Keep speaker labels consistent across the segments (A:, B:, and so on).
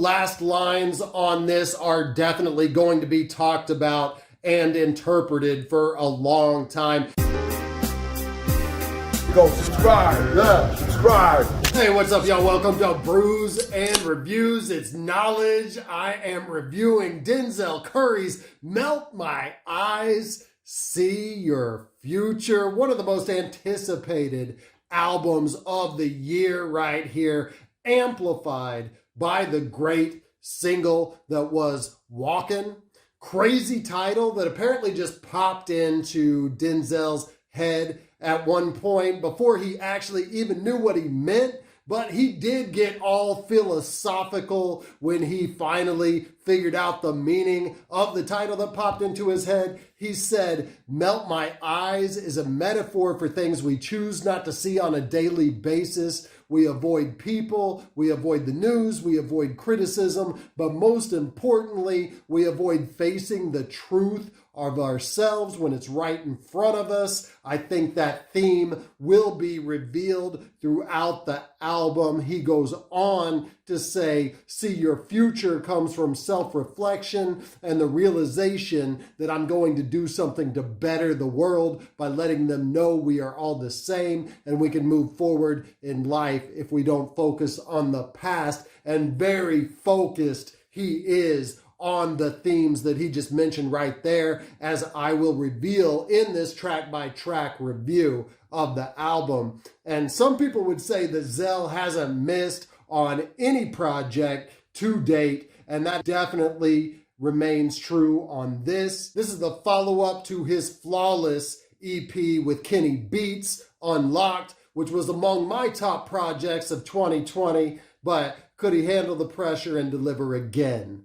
A: last lines on this are definitely going to be talked about and interpreted for a long time.
B: Go subscribe. Yeah, subscribe.
A: Hey, what's up, y'all? Welcome to Brews and Reviews. It's knowledge. I am reviewing Denzel Curry's Melt My Eyes, See Your Future. One of the most anticipated albums of the year right here, amplified by the great single that was Walkin. Crazy title that apparently just popped into Denzel's head at one point before he actually even knew what he meant. But he did get all philosophical when he finally figured out the meaning of the title that popped into his head. He said, "Melt my eyes" is a metaphor for things we choose not to see on a daily basis. We avoid people, we avoid the news, we avoid criticism, but most importantly, we avoid facing the truth of ourselves when it's right in front of us. I think that theme will be revealed throughout the album. He goes on to say, see your future comes from self-reflection and the realization that I'm going to do something to better the world by letting them know we are all the same and we can move forward in life if we don't focus on the past. And very focused he is on the themes that he just mentioned right there, as I will reveal in this track-by-track review of the album. And some people would say that Zell hasn't missed on any project to date, and that definitely remains true on this. This is the follow-up to his flawless EP with Kenny Beats, Unlocked, which was among my top projects of 2020, but could he handle the pressure and deliver again?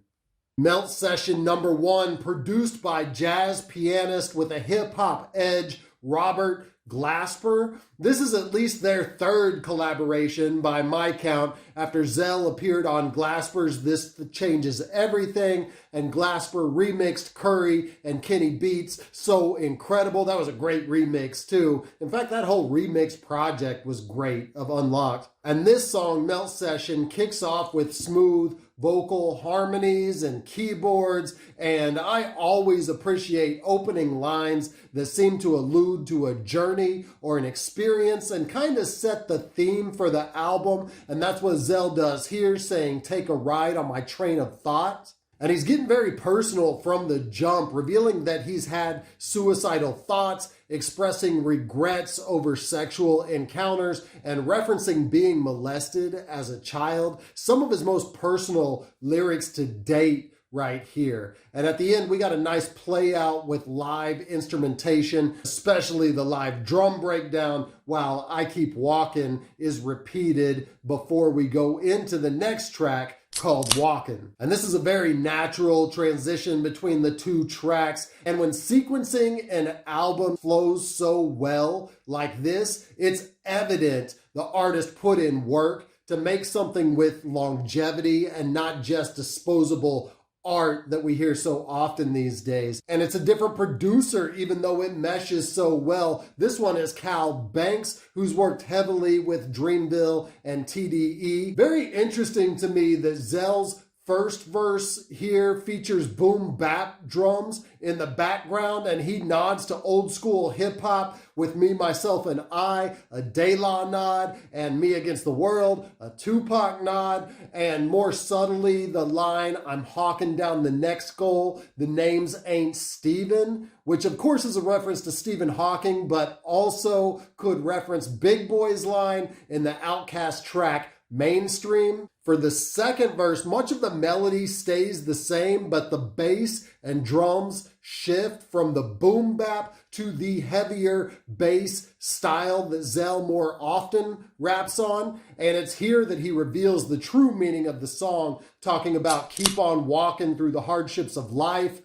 A: Melt Session number 1, produced by jazz pianist with a hip-hop edge, Robert Glasper. This is at least their third collaboration by my count, after Zell appeared on Glasper's This Changes Everything, and Glasper remixed Curry and Kenny Beats. So incredible. That was a great remix too. In fact, that whole remix project was great of Unlocked. And this song, Melt Session, kicks off with smooth vocal harmonies and keyboards, and I always appreciate opening lines that seem to allude to a journey or an experience and kind of set the theme for the album. And that's what Zell does here, saying, take a ride on my train of thought. And he's getting very personal from the jump, revealing that he's had suicidal thoughts, expressing regrets over sexual encounters, and referencing being molested as a child. Some of his most personal lyrics to date right here. And at the end, we got a nice play out with live instrumentation, especially the live drum breakdown, while I Keep Walkin' is repeated before we go into the next track, called Walkin'. And this is a very natural transition between the two tracks. And when sequencing an album flows so well like this, it's evident the artist put in work to make something with longevity and not just disposable art that we hear so often these days. And it's a different producer, even though it meshes so well. This one is Kal Banx, who's worked heavily with Dreamville and TDE. Very interesting to me that Zell's first verse here features boom bap drums in the background, and he nods to old school hip hop with Me, Myself, and I, a De La nod, and Me Against the World, a Tupac nod, and more subtly the line, I'm hawking down the next goal, the names ain't Steven, which of course is a reference to Stephen Hawking, but also could reference Big Boy's line in the Outkast track Mainstream. For the second verse, much of the melody stays the same, but the bass and drums shift from the boom bap to the heavier bass style that Zell more often raps on. And it's here that he reveals the true meaning of the song, talking about keep on walking through the hardships of life,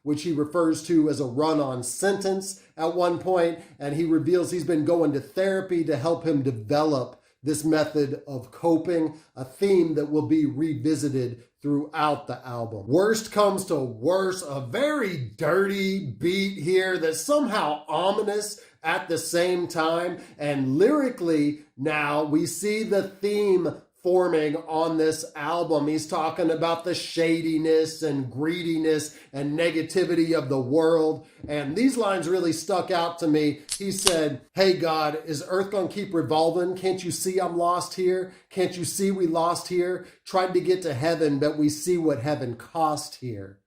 A: which he refers to as a run-on sentence at one point. And he reveals he's been going to therapy to help him develop this method of coping, a theme that will be revisited throughout the album. Worst comes to worst, a very dirty beat here that's somehow ominous at the same time. And lyrically, now we see the theme forming on this album. He's talking about the shadiness and greediness and negativity of the world. And these lines really stuck out to me. He said, "Hey God, is Earth gonna keep revolving? Can't you see I'm lost here? Can't you see we lost here? Tried to get to heaven, but we see what heaven cost here."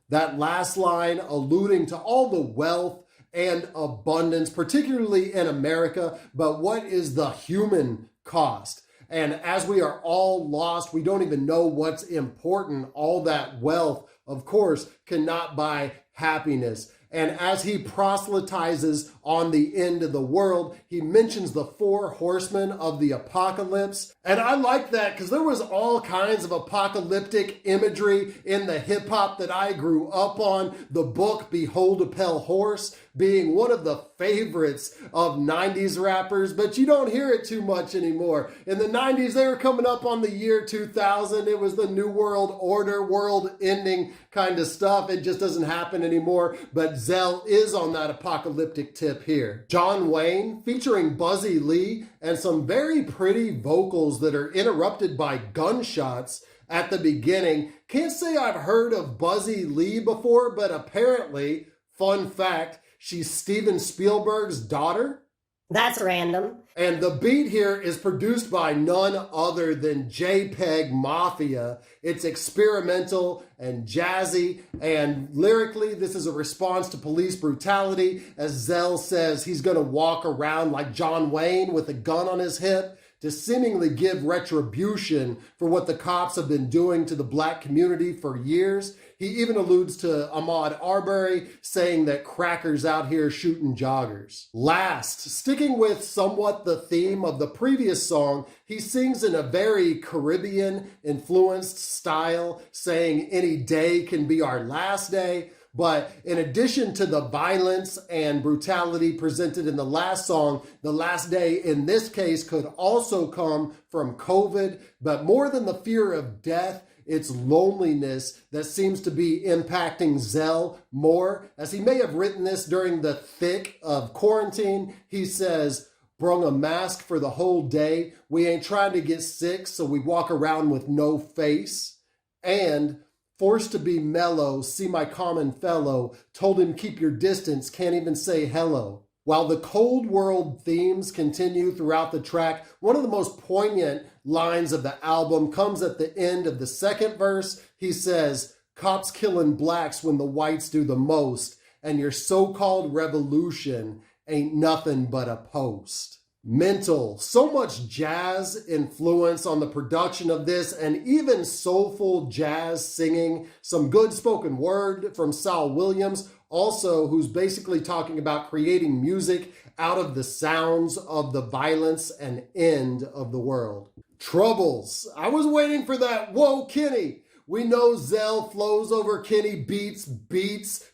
A: That last line alluding to all the wealth and abundance, particularly in America, but what is the human cost? And as we are all lost, we don't even know what's important. All that wealth, of course, cannot buy happiness. And as he proselytizes on the end of the world, he mentions the 4 horsemen of the apocalypse. And I like that because there was all kinds of apocalyptic imagery in the hip hop that I grew up on. The book Behold a Pale Horse being one of the favorites of 90s rappers, but you don't hear it too much anymore. In the 90s, they were coming up on the year 2000. It was the New World Order, world ending kind of stuff. It just doesn't happen anymore. But Zell is on that apocalyptic tip here. John Wayne featuring Buzzy Lee and some very pretty vocals that are interrupted by gunshots at the beginning. Can't say I've heard of Buzzy Lee before, but apparently, fun fact, she's Steven Spielberg's daughter.
C: That's random.
A: And the beat here is produced by none other than JPEG Mafia. It's experimental and jazzy, and lyrically, this is a response to police brutality, as Zell says he's gonna walk around like John Wayne with a gun on his hip to seemingly give retribution for what the cops have been doing to the black community for years. He even alludes to Ahmaud Arbery saying that crackers out here shooting joggers. Last, sticking with somewhat the theme of the previous song, he sings in a very Caribbean-influenced style, saying any day can be our last day. But in addition to the violence and brutality presented in the last song, the last day in this case could also come from COVID, but more than the fear of death, it's loneliness that seems to be impacting Zell more. As he may have written this during the thick of quarantine, he says, "Brung a mask for the whole day. We ain't trying to get sick, so we walk around with no face. And forced to be mellow, see my common fellow. Told him keep your distance, can't even say hello." While the cold world themes continue throughout the track, one of the most poignant lines of the album comes at the end of the second verse. He says, "Cops killing blacks when the whites do the most, and your so-called revolution ain't nothing but a post." Mental, so much jazz influence on the production of this, and even soulful jazz singing, some good spoken word from Saul Williams, also who's basically talking about creating music out of the sounds of the violence and end of the world. Troubles. I was waiting for that. Whoa, Kenny. We know Zell flows over Kenny beats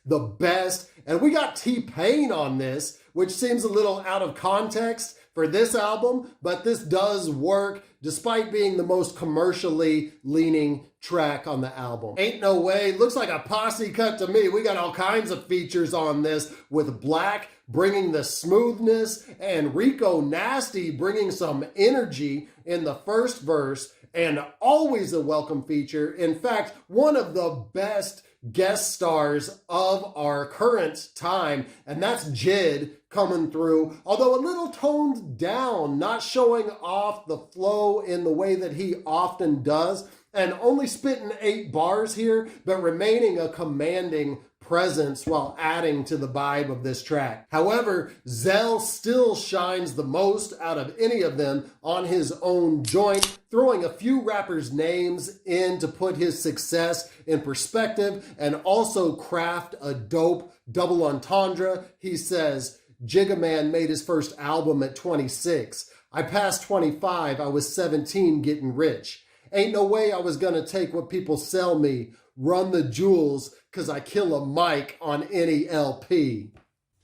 A: the best, and we got T-Pain on this, which seems a little out of context for this album, but this does work despite being the most commercially leaning track on the album. Ain't No Way looks like a posse cut to me. We got all kinds of features on this, with Black bringing the smoothness and Rico Nasty bringing some energy in the first verse, and always a welcome feature. In fact, one of the best guest stars of our current time, and that's Jid coming through, although a little toned down, not showing off the flow in the way that he often does, and only spitting 8 bars here, but remaining a commanding presence while adding to the vibe of this track. However, Zell still shines the most out of any of them on his own joint, throwing a few rappers' names in to put his success in perspective and also craft a dope double entendre. He says, "Jigga Man made his first album at 26. I passed 25, I was 17 getting rich. Ain't no way I was gonna take what people sell me, run the jewels, cause I kill a mic on any LP."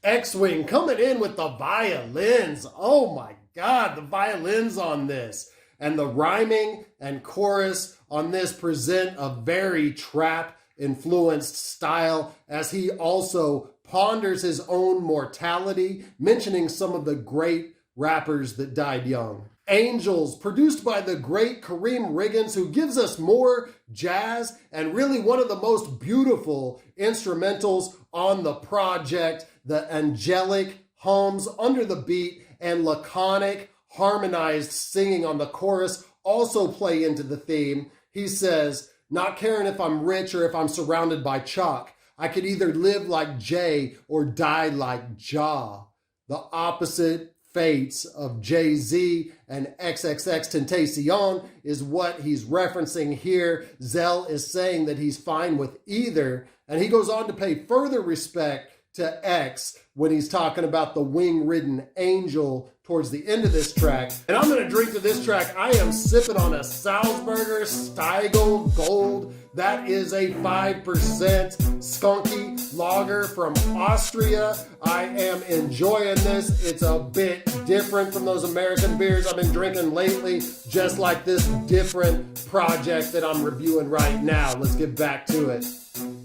A: X-Wing coming in with the violins. Oh my God, the violins on this. And the rhyming and chorus on this present a very trap-influenced style, as he also ponders his own mortality, mentioning some of the great rappers that died young. Angelz, produced by the great Karriem Riggins, who gives us more jazz and really one of the most beautiful instrumentals on the project. The angelic hums under the beat and laconic, harmonized singing on the chorus also play into the theme. He says, "Not caring if I'm rich or if I'm surrounded by chalk. I could either live like Jay or die like Ja." The opposite fates of Jay-Z and XXXTentacion is what he's referencing here. Zell is saying that he's fine with either, and he goes on to pay further respect to X when he's talking about the wing-ridden angel towards the end of this track. And I'm gonna drink to this track. I am sipping on a Salzburger Steigl Gold. That is a 5% skunky lager from Austria. I am enjoying this. It's a bit different from those American beers I've been drinking lately, just like this different project that I'm reviewing right now. Let's get back to it.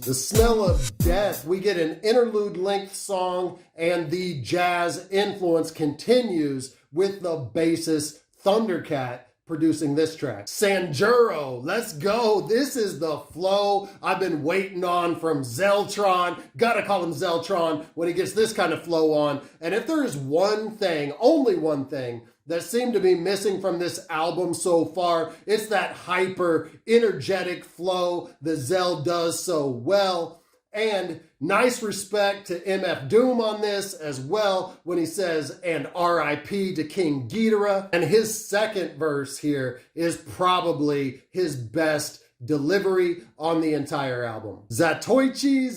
A: The Smell of Death, we get an interlude length song, and the jazz influence continues with the bassist Thundercat producing this track. Sanjuro, let's go. This is the flow I've been waiting on from Zeltron. Gotta call him Zeltron when he gets this kind of flow on. And if there is one thing, only one thing, that seemed to be missing from this album so far, it's that hyper energetic flow that Zell does so well. And nice respect to MF Doom on this as well when he says, "And RIP to King Ghidorah." And his second verse here is probably his best delivery on the entire album. Zatoichi,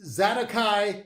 A: Zatoichi,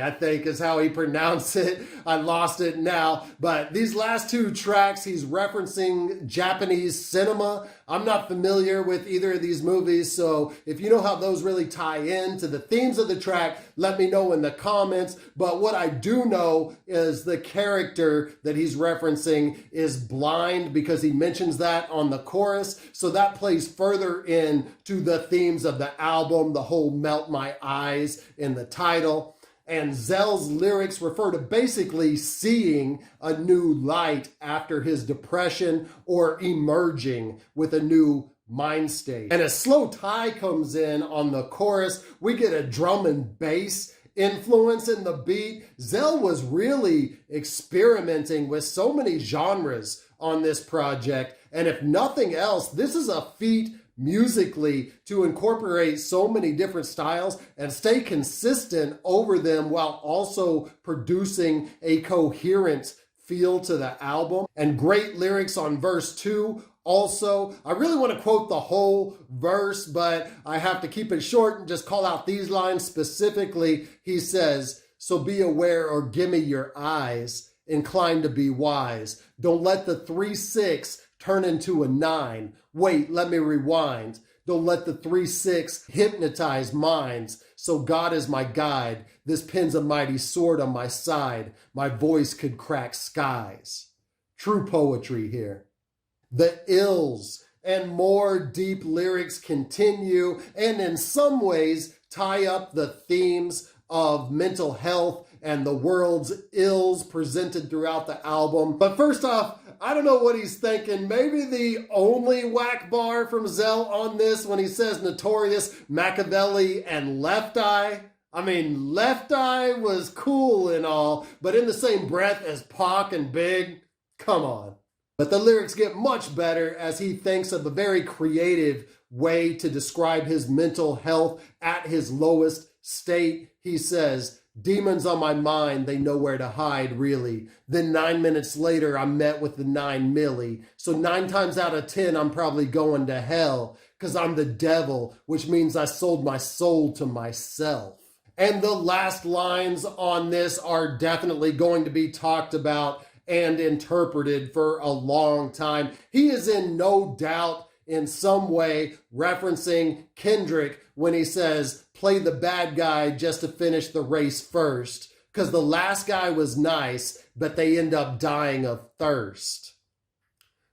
A: I think is how he pronounced it. I lost it now. But these last two tracks, he's referencing Japanese cinema. I'm not familiar with either of these movies, so if you know how those really tie in to the themes of the track, let me know in the comments. But what I do know is the character that he's referencing is blind, because he mentions that on the chorus. So that plays further in to the themes of the album, the whole "Melt My Eyes" in the title. And Zell's lyrics refer to basically seeing a new light after his depression or emerging with a new mind state. And as slowthai comes in on the chorus, we get a drum and bass influence in the beat. Zell was really experimenting with so many genres on this project. And if nothing else, this is a feat musically to incorporate so many different styles and stay consistent over them while also producing a coherent feel to the album. And great lyrics on verse 2 also. I really want to quote the whole verse, but I have to keep it short and just call out these lines specifically. He says, "So be aware or gimme your eyes, inclined to be wise. Don't let the 3-6 turn into a 9. Wait, let me rewind. Don't let the 3-6 hypnotize minds. So God is my guide. This pen's a mighty sword on my side. My voice could crack skies." True poetry here. The ills and more deep lyrics continue, and in some ways tie up the themes of mental health and the world's ills presented throughout the album. But first off, I don't know what he's thinking. Maybe the only whack bar from Zell on this when he says Notorious, Machiavelli, and Left Eye. I mean, Left Eye was cool and all, but in the same breath as Pac and Big, come on. But the lyrics get much better as he thinks of a very creative way to describe his mental health at his lowest state. He says, "Demons on my mind, they know where to hide, really. Then 9 minutes later, I'm met with the 9 milli. So 9 times out of 10, I'm probably going to hell, because I'm the devil, which means I sold my soul to myself." And the last lines on this are definitely going to be talked about and interpreted for a long time. He is in no doubt in some way referencing Kendrick when he says, "Play the bad guy just to finish the race first, because the last guy was nice, but they end up dying of thirst."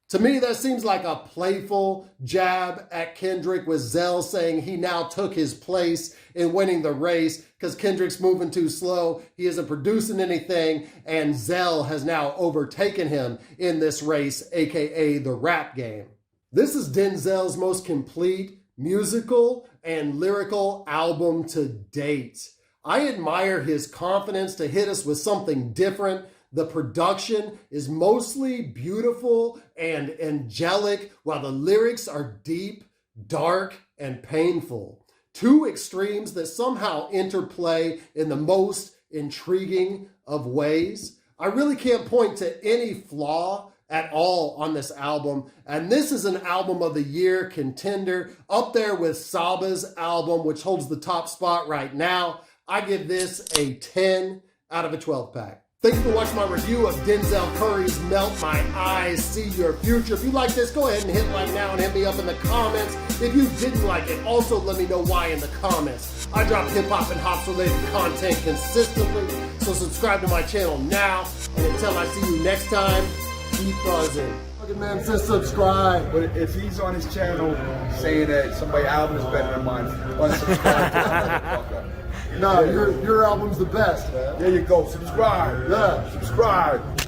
A: To me, that seems like a playful jab at Kendrick, with Zell saying he now took his place in winning the race because Kendrick's moving too slow. He isn't producing anything, and Zell has now overtaken him in this race, aka the rap game. This is Denzel's most complete musical and lyrical album to date. I admire his confidence to hit us with something different. The production is mostly beautiful and angelic, while the lyrics are deep, dark, and painful. Two extremes that somehow interplay in the most intriguing of ways. I really can't point to any flaw at all on this album, and this is an album of the year contender, up there with Saba's album, which holds the top spot right now. I give this a 10 out of a 12 pack. Thank you for watching my review of Denzel Curry's Melt My Eyes, See Your Future. If you like this, go ahead and hit like now and hit me up in the comments. If you didn't like it, also let me know why in the comments. I drop hip-hop and hops-related content consistently, so subscribe to my channel now. And until I see you next time, keep buzzing. Fucking man says subscribe.
B: But if he's on his channel saying that somebody's album is better than mine, unsubscribe to that motherfucker.
A: No, your album's the best, man.
B: There you go. Subscribe.
A: Yeah.
B: Subscribe.